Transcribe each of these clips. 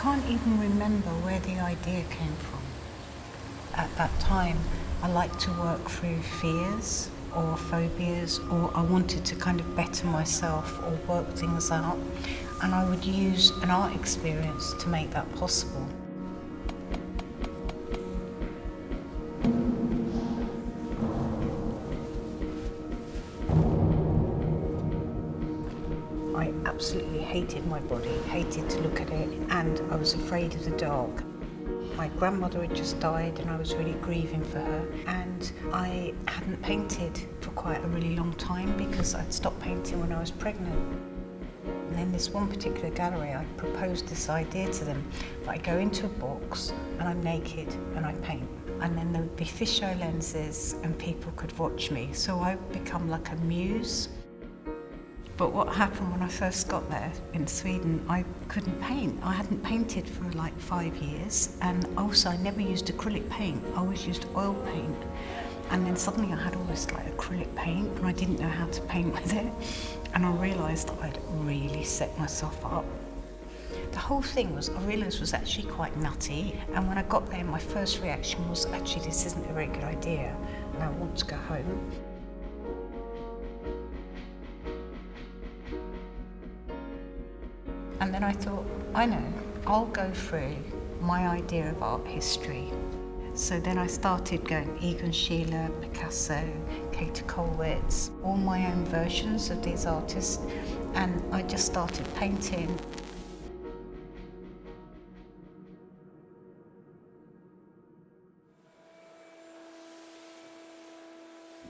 can't even remember where the idea came from. At that time, I liked to work through fears or phobias, or I wanted to kind of better myself or work things out, and I would use an art experience to make that possible. I absolutely hated my body, hated to look at it, and I was afraid of the dark. My grandmother had just died and I was really grieving for her, and I hadn't painted for quite a really long time because I'd stopped painting when I was pregnant. And then this one particular gallery, I proposed this idea to them that I go into a box and I'm naked and I paint, and then there would be fisheye lenses and people could watch me, so I'd become like a muse. But what happened when I first got there in Sweden, I couldn't paint. I hadn't painted for like 5 years, and also I never used acrylic paint. I always used oil paint. And then suddenly I had all this like acrylic paint and I didn't know how to paint with it. And I realised that I'd really set myself up. The whole thing was, I realised, was actually quite nutty. And when I got there, my first reaction was, actually, this isn't a very good idea, and I want to go home. And then I thought, I know, I'll go through my idea of art history. So then I started going Egon Schiele, Picasso, Kater Kollwitz, all my own versions of these artists, and I just started painting.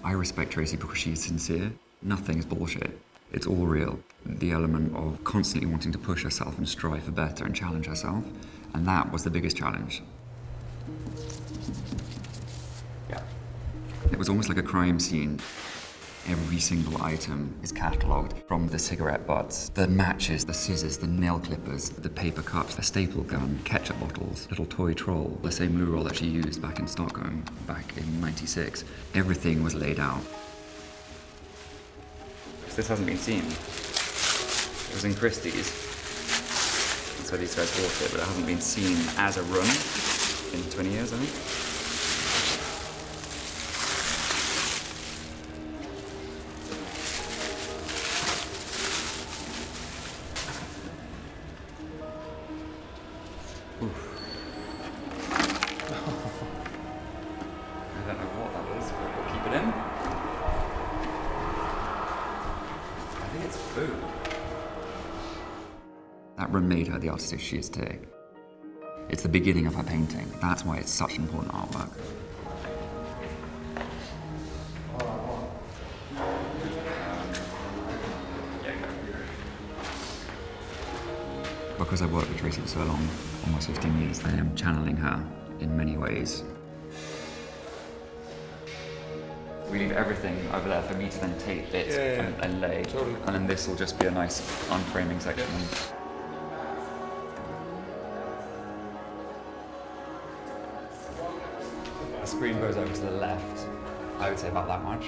I respect Tracey because she's sincere. Nothing is bullshit. It's all real. The element of constantly wanting to push herself and strive for better and challenge herself. And that was the biggest challenge. Yeah. It was almost like a crime scene. Every single item is catalogued, from the cigarette butts, the matches, the scissors, the nail clippers, the paper cups, the staple gun, ketchup bottles, little toy troll, the same loo roll that she used back in Stockholm, back in '96. Everything was laid out. This hasn't been seen. It was in Christie's. That's where these guys bought it, but it hasn't been seen as a run in 20 years, I think. I don't know what that is, but we'll keep it in. I think it's food. That room made her the artist she is today. It's the beginning of her painting. That's why it's such important artwork. Because I've worked with Tracey for so long, almost 15 years, I am channeling her in many ways. We leave everything over there for me to then take bits and lay. Totally. And then this will just be a nice unframing section. The screen goes over to the left, I would say about that much.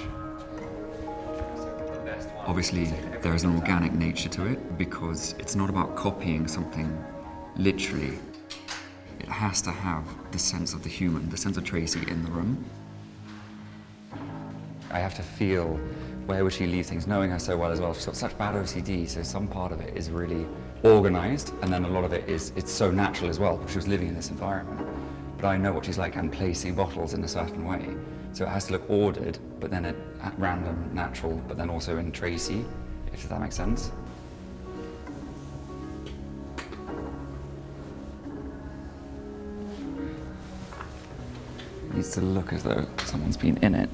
Obviously, there is an organic nature to it because it's not about copying something literally. It has to have the sense of the human, the sense of Tracey in the room. I have to feel where would she leave things, knowing her so well as well. She's got such bad OCD, so some part of it is really organized, and then a lot of it is, it's so natural as well, because she was living in this environment. But I know what she's like and placing bottles in a certain way. So it has to look ordered, but then at random, natural, but then also in Tracey, if that makes sense. It needs to look as though someone's been in it.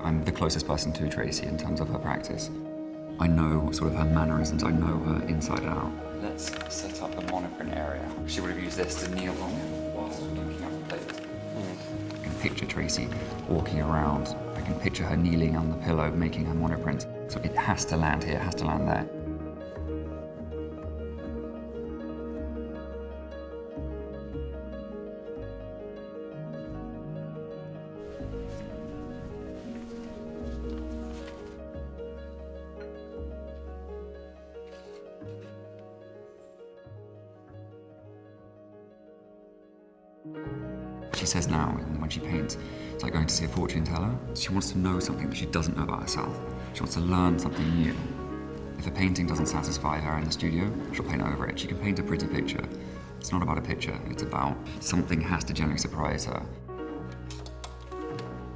I'm the closest person to Tracey in terms of her practice. I know sort of her mannerisms, I know her inside out. Let's set up a monoprint area. She would have used this to kneel on whilst looking up the plate. I can picture Tracey walking around. I can picture her kneeling on the pillow, making her monoprint. So it has to land here, it has to land there. says now when she paints, it's like going to see a fortune teller. She wants to know something that she doesn't know about herself. She wants to learn something new. If a painting doesn't satisfy her in the studio, she'll paint over it. She can paint a pretty picture. It's not about a picture, it's about something has to generally surprise her.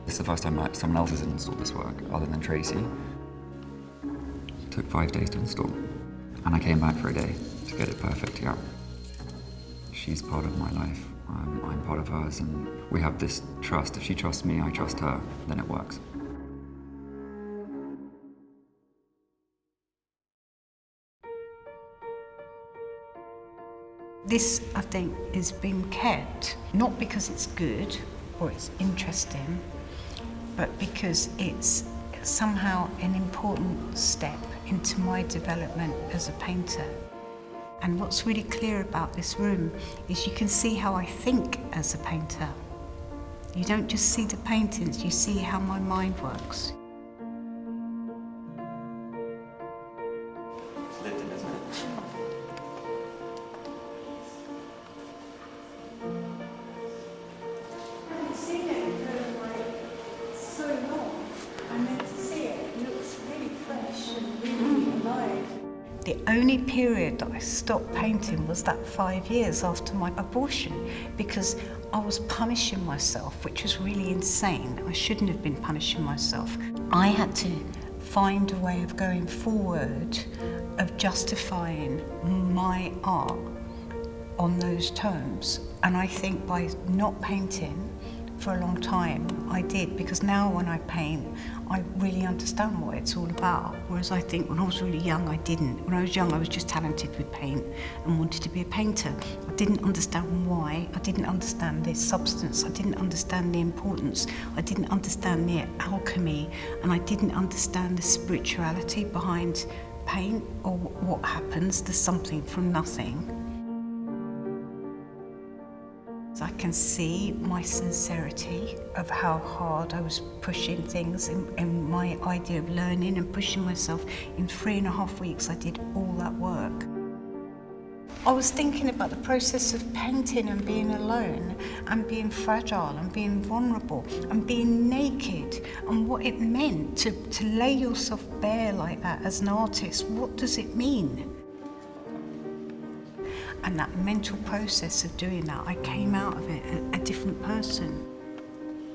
This is the first time someone else has installed this work, other than Tracey. It took 5 days to install. And I came back for a day to get it perfect, yeah. She's part of my life. I'm part of hers, and we have this trust. If she trusts me, I trust her, then it works. This, I think, is being kept, not because it's good or it's interesting, but because it's somehow an important step into my development as a painter. And what's really clear about this room is you can see how I think as a painter. You don't just see the paintings, you see how my mind works. It's lived in, isn't it? I haven't seen it for so long. I meant to see it. It looks really fresh and really alive. The only period that I stopped painting was that 5 years after my abortion, because I was punishing myself, which was really insane. I shouldn't have been punishing myself. I had to find a way of going forward, of justifying my art on those terms. And I think by not painting for a long time, I did, because now when I paint, I really understand what it's all about. Whereas I think when I was really young, I didn't. When I was young, I was just talented with paint and wanted to be a painter. I didn't understand why. I didn't understand the substance. I didn't understand the importance. I didn't understand the alchemy, and I didn't understand the spirituality behind paint, or what happens. There's something from nothing. I can see my sincerity of how hard I was pushing things in my idea of learning and pushing myself. In 3.5 weeks, I did all that work. I was thinking about the process of painting and being alone and being fragile and being vulnerable and being naked, and what it meant to lay yourself bare like that as an artist. What does it mean? And that mental process of doing that, I came out of it a different person.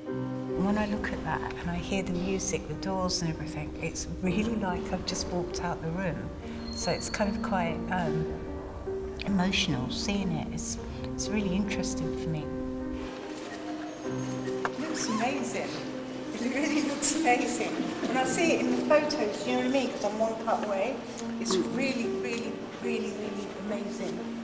And when I look at that and I hear the music, the doors and everything, it's really like I've just walked out the room. So it's kind of quite emotional seeing it. It's really interesting for me. It looks amazing. It really looks amazing. When I see it in the photos, you know what I mean? Because I'm one cut away. It's really, really, really, really amazing.